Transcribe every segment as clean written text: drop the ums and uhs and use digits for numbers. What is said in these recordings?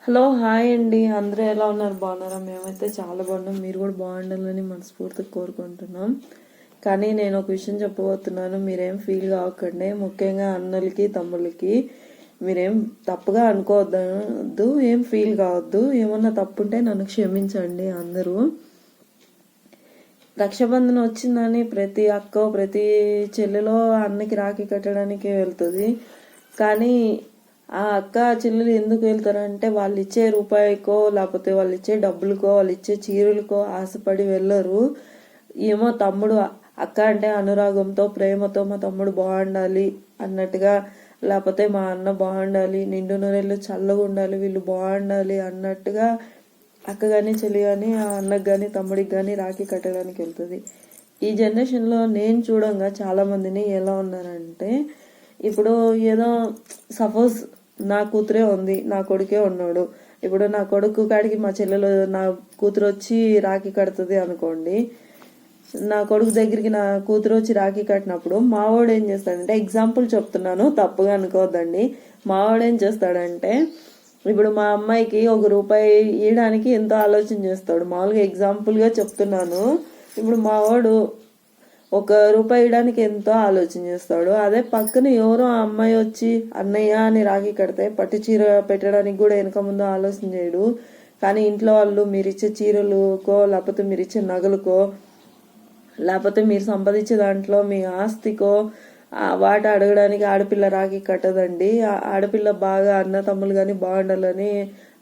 Hello hi అండి, అందరూ ఎలా ఉన్నారు? బాగున్నారా? మేమైతే చాలా బాగున్నాం. మీరు కూడా బాగుండాలని మనస్ఫూర్తిగా కోరుకుంటున్నాం. కానీ నేను ఒక విషయం చెప్పబోతున్నాను, మీరేం ఫీల్ కావకండి. ముఖ్యంగా అన్నలకి తమ్ముళ్ళకి మీరేం తప్పుగా అనుకోవద్దు, ఏం ఫీల్ కావద్దు. ఏమన్నా తప్పుంటే నన్ను క్షమించండి అందరూ. రక్షాబంధన్ వచ్చిందని ప్రతి అక్క ప్రతి చెల్లెలో అన్నకి రాఖీ కట్టడానికి వెళ్తుంది. కానీ ఆ అక్క చెల్లెలు ఎందుకు వెళ్తారంటే వాళ్ళు ఇచ్చే రూపాయికో లేకపోతే వాళ్ళు ఇచ్చే డబ్బులకో వాళ్ళు ఇచ్చే చీరలకో ఆశపడి వెళ్ళరు. ఏమో తమ్ముడు అక్క అంటే అనురాగంతో ప్రేమతో మా తమ్ముడు బాగుండాలి అన్నట్టుగా, లేకపోతే మా అన్న బాగుండాలి, నిండు నూరేళ్ళు చల్లగా ఉండాలి, వీళ్ళు బాగుండాలి అన్నట్టుగా అక్క కానీ చెల్లి కానీ ఆ అన్నకు కానీ తమ్ముడికి కానీ రాఖీ కట్టడానికి వెళ్తుంది. ఈ జనరేషన్లో నేను చూడంగా చాలామందిని ఎలా ఉన్నారంటే, ఇప్పుడు ఏదో సపోజ్ నా కూతురే ఉంది, నా కొడుకే ఉన్నాడు. ఇప్పుడు నా కొడుకు కాడికి మా చెల్లెలు నా కూతురు వచ్చి రాఖీ కడుతుంది అనుకోండి. నా కొడుకు దగ్గరికి నా కూతురు వచ్చి రాఖీ కట్టినప్పుడు మావాడు ఏం చేస్తాడంటే, ఎగ్జాంపుల్ చెప్తున్నాను తప్పుగా అనుకోవద్దండి, మావాడు ఏం చేస్తాడంటే ఇప్పుడు మా అమ్మాయికి ₹1 ఇవ్వడానికి ఎంతో ఆలోచన చేస్తాడు. మామూలుగా ఎగ్జాంపుల్గా చెప్తున్నాను. ఇప్పుడు మావాడు ₹1 ఇవ్వడానికి ఎంతో ఆలోచన చేస్తాడు. అదే పక్కన ఎవరో అమ్మాయి వచ్చి అన్నయ్య అని రాఖీ కడితే పట్టు చీర పెట్టడానికి కూడా వెనక ముందు ఆలోచన చేయడు. కానీ ఇంట్లో వాళ్ళు మీరిచ్చే చీరలకో లేకపోతే మీరిచ్చే నగలకో లేకపోతే మీరు సంపాదించే దాంట్లో మీ ఆస్తికో వాటి అడగడానికి ఆడపిల్ల రాఖీ కట్టదండి. ఆడపిల్ల బాగా అన్న తమ్ములు కానీ బాగుండాలని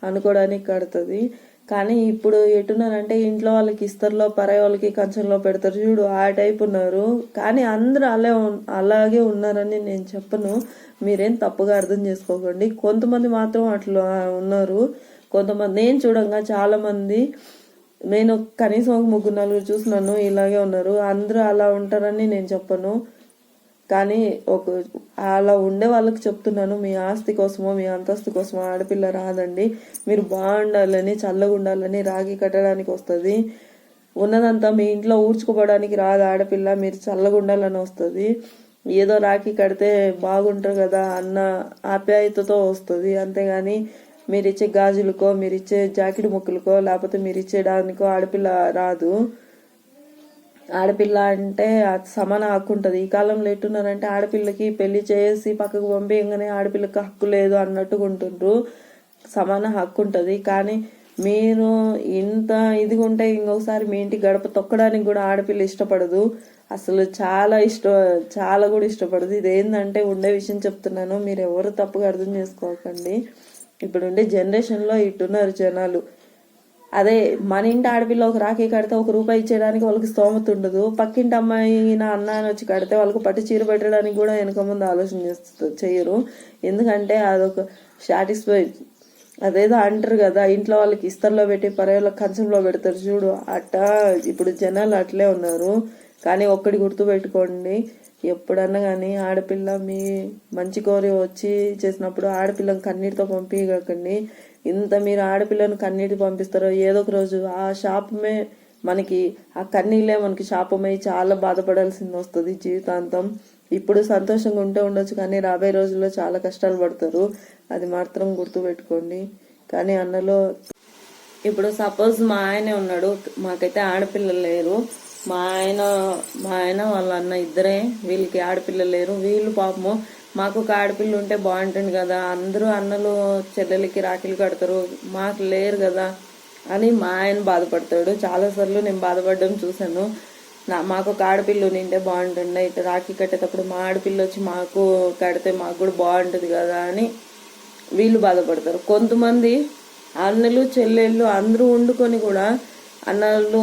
అనుకోవడానికి కడుతుంది. కానీ ఇప్పుడు ఎట్టున్నారంటే ఇంట్లో వాళ్ళకి ఇస్తర్లో పరాయి వాళ్ళకి కంచంలో పెడతారు చూడు, ఆ టైప్ ఉన్నారు. కానీ అందరూ అలాగే ఉన్నారని నేను చెప్పను, మీరేం తప్పుగా అర్థం చేసుకోకండి. కొంతమంది మాత్రం అట్లా ఉన్నారు. కొంతమంది నేను చూడంగా చాలా మంది, నేను కనీసం ఒక 3-4 చూసినాను ఇలాగే ఉన్నారు. అందరూ అలా ఉంటారని నేను చెప్పను. కానీ అలా ఉండే వాళ్ళకి చెప్తున్నాను, మీ ఆస్తి కోసమో మీ అంతస్తు కోసమో ఆడపిల్ల రాదండి. మీరు బాగుండాలని చల్లగా ఉండాలని రాఖీ కట్టడానికి వస్తుంది. ఉన్నదంతా మీ ఇంట్లో ఊడ్చుకోవడానికి రాదు ఆడపిల్ల, మీరు చల్లగా ఉండాలని వస్తుంది. ఏదో రాఖీ కడితే బాగుంటారు కదా అన్న ఆప్యాయతతో వస్తుంది. అంతేగాని మీరిచ్చే గాజులకో మీరిచ్చే జాకెట్ ముక్కలకో లేకపోతే మీరిచ్చే దానికో ఆడపిల్ల రాదు. ఆడపిల్ల అంటే సమాన హక్కు ఉంటుంది. ఈ కాలంలో ఎట్టున్నారంటే ఆడపిల్లకి పెళ్లి చేసి పక్కకు పంపించగానే ఆడపిల్లకి హక్కు లేదు అన్నట్టుగా ఉంటుండ్రు. సమాన హక్కు ఉంటుంది. కానీ మీరు ఇంత ఇదిగా ఉంటే ఇంకొకసారి మీ ఇంటి గడప తొక్కడానికి కూడా ఆడపిల్ల ఇష్టపడదు. అసలు చాలా కూడా ఇష్టపడదు. ఇది ఏంటంటే ఉండే విషయం చెప్తున్నాను, మీరు ఎవరు తప్పుగా అర్థం చేసుకోకండి. ఇప్పుడు ఉండే జనరేషన్లో ఇట్టున్నారు జనాలు. అదే మన ఇంటి ఆడపిల్ల ఒక రాఖీ కడితే ₹1 ఇచ్చేయడానికి వాళ్ళకి స్తోమత ఉండదు. పక్కింటి అమ్మాయి నా అన్న అని వచ్చి కడితే వాళ్ళకు పట్టు చీర పెట్టడానికి కూడా వెనక ముందు ఆలోచన చెయ్యరు. ఎందుకంటే అదొక సాటిస్ఫై, అదేదో అంటారు కదా, ఇంట్లో వాళ్ళకి ఇస్తర్లో పెట్టి పరాయిలో కంచంలో పెడతారు చూడు, అట్టా ఇప్పుడు జనాలు అట్లే ఉన్నారు. కానీ ఒక్కటి గుర్తుపెట్టుకోండి, ఎప్పుడన్నా కానీ ఆడపిల్ల మీ మంచి కోరి వచ్చి చేసినప్పుడు ఆడపిల్లని కన్నీటితో పంపించకండి. ఇంత మీరు ఆడపిల్లను కన్నీటి పంపిస్తారో ఏదో ఒక రోజు ఆ శాపమే మనకి, ఆ కన్నీళ్ళే మనకి శాపమై చాలా బాధపడాల్సింది వస్తుంది జీవితాంతం. ఇప్పుడు సంతోషంగా ఉంటే ఉండొచ్చు, కానీ రాబోయే రోజుల్లో చాలా కష్టాలు పడతారు. అది మాత్రం గుర్తుపెట్టుకోండి. కానీ అన్నలో ఇప్పుడు సపోజ్ మా ఆయనే ఉన్నాడు, మాకైతే ఆడపిల్లలు లేరు. మా ఆయన వాళ్ళ అన్న ఇద్దరే, వీళ్ళకి ఆడపిల్లలు లేరు. వీళ్ళు పాపము మాకు ఒక ఆడపిల్ల ఉంటే బాగుంటుంది కదా, అందరూ అన్నలు చెల్లెలకి రాఖీలు కడతారు, మాకు లేరు కదా అని మా ఆయన బాధపడతాడు. చాలాసార్లు నేను బాధపడడం చూశాను. మాకు ఒక ఆడపిల్ల నింటే బాగుంటుండే, ఇట్లా రాఖీ కట్టేటప్పుడు మా ఆడపిల్ల వచ్చి మాకు కడితే మాకు కూడా బాగుంటుంది కదా అని వీళ్ళు బాధపడతారు. కొంతమంది అన్నలు చెల్లెళ్ళు అందరూ వండుకొని కూడా, అన్నలు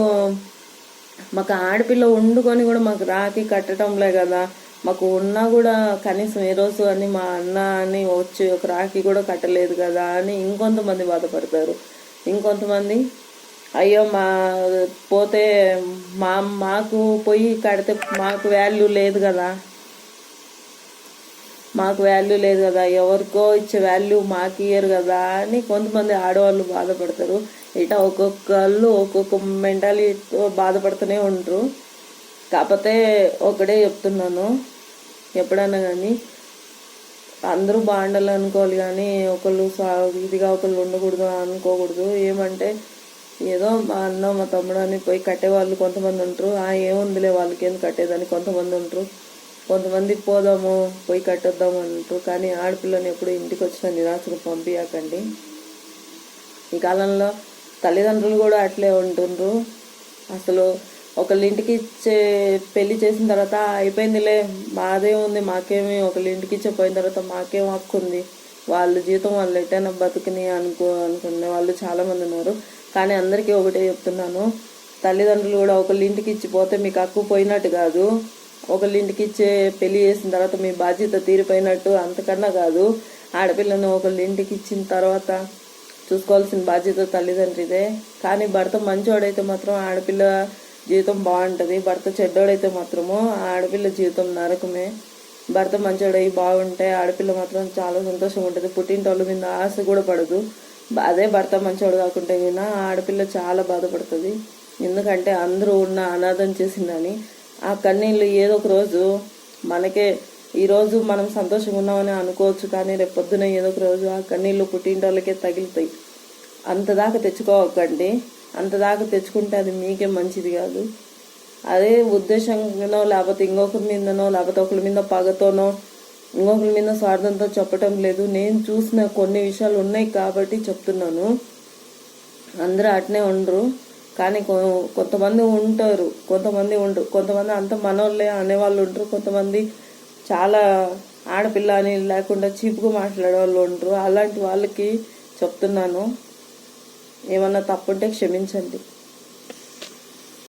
మాకు ఆడపిల్ల వండుకొని కూడా మాకు రాఖీ కట్టడంలే కదా, మాకు ఉన్నా కూడా కనీసం ఏ రోజు అని మా అన్న అని వచ్చి ఒక రాఖీ కూడా కట్టలేదు కదా అని ఇంకొంతమంది బాధపడతారు. ఇంకొంతమంది అయ్యో పోతే మాకు పోయి కడితే మాకు వాల్యూ లేదు కదా, ఎవరికో ఇచ్చే వాల్యూ మాకు ఇయ్యరు కదా అని కొంతమంది ఆడవాళ్ళు బాధపడతారు. ఇట్లా ఒక్కొక్కళ్ళు ఒక్కొక్క మెంటాలిటీతో బాధపడుతూనే ఉంటారు. కాకపోతే ఒకటే చెప్తున్నాను, ఎప్పుడన్నా కానీ అందరూ బాగుండాలి అనుకోవాలి, కానీ ఒకళ్ళు ఇదిగా ఒకళ్ళు ఉండకూడదు అనుకోకూడదు. ఏమంటే ఏదో మా అన్న మా తమ్ముడు అని పోయి కట్టేవాళ్ళు కొంతమంది ఉంటారు. ఏముందిలే వాళ్ళకి ఎందుకు కట్టేదని కొంతమంది ఉంటారు. కొంతమంది పోదాము పోయి కట్టొద్దాము అంటారు. కానీ ఆడపిల్లని ఎప్పుడు ఇంటికి వచ్చిన నిరాశకు పంపించకండి. ఈ కాలంలో తల్లిదండ్రులు కూడా అట్లే ఉంటుండ్రు. అసలు ఒకళ్ళ ఇంటికి ఇచ్చే పెళ్లి చేసిన తర్వాత అయిపోయిందిలే మాదే ఉంది, మాకేమి ఒకళ్ళ ఇంటికి ఇచ్చే పోయిన తర్వాత మాకేం హక్కు ఉంది, వాళ్ళ జీవితం వాళ్ళు ఎట్టైనా బతుకుని అనుకునే వాళ్ళు చాలామంది ఉన్నారు. కానీ అందరికీ ఒకటే చెప్తున్నాను, తల్లిదండ్రులు కూడా ఒకళ్ళ ఇంటికి ఇచ్చిపోతే మీకు హక్కు పోయినట్టు కాదు. ఒకళ్ళ ఇంటికి ఇచ్చే పెళ్లి చేసిన తర్వాత మీ బాధ్యత తీరిపోయినట్టు అంతకన్నా కాదు. ఆడపిల్లను ఒకళ్ళ ఇంటికి ఇచ్చిన తర్వాత చూసుకోవాల్సిన బాధ్యత తల్లిదండ్రిదే. కానీ భర్త మంచోడైతే మాత్రం ఆడపిల్ల జీవితం బాగుంటుంది. భర్త చెడ్డోడైతే మాత్రము ఆడపిల్ల జీవితం నరకమే. భర్త మంచోడై బాగుంటే ఆడపిల్ల మాత్రం చాలా సంతోషంగా ఉంటుంది. పుట్టింటోళ్ళ మీద ఆశ కూడా పడదు. అదే భర్త మంచోడు కాకుంటే వినా ఆడపిల్ల చాలా బాధపడుతుంది. ఎందుకంటే అందరూ ఉన్న అనాథం చేసిందని ఆ కన్నీళ్ళు ఏదో ఒక రోజు మనకే, ఈరోజు మనం సంతోషంగా ఉన్నామని అనుకోవచ్చు, కానీ రేపు పొద్దున ఏదో ఒక రోజు ఆ కన్నీళ్ళు పుట్టింటోళ్ళకే తగిలితాయి. అంతదాకా తెచ్చుకోకండి. అంతదాకా తెచ్చుకుంటే అది మీకే మంచిది కాదు. అదే ఉద్దేశంగానో లేకపోతే ఇంకొకరి మీదనో లేకపోతే ఒకరి మీద పగతోనో ఇంకొకరి మీద స్వార్థంతో చెప్పటం లేదు. నేను చూసిన కొన్ని విషయాలు ఉన్నాయి కాబట్టి చెప్తున్నాను. అందరూ అట్నే ఉండరు, కానీ కొంతమంది ఉంటారు, కొంతమంది ఉండరు. కొంతమంది అంత మనోళ్ళే అనేవాళ్ళు ఉంటారు. కొంతమంది చాలా ఆడపిల్ల అని లేకుండా చీపుగా మాట్లాడే వాళ్ళు ఉంటారు. అలాంటి వాళ్ళకి చెప్తున్నాను, ఏమన్నా తప్పుంటే క్షమించండి.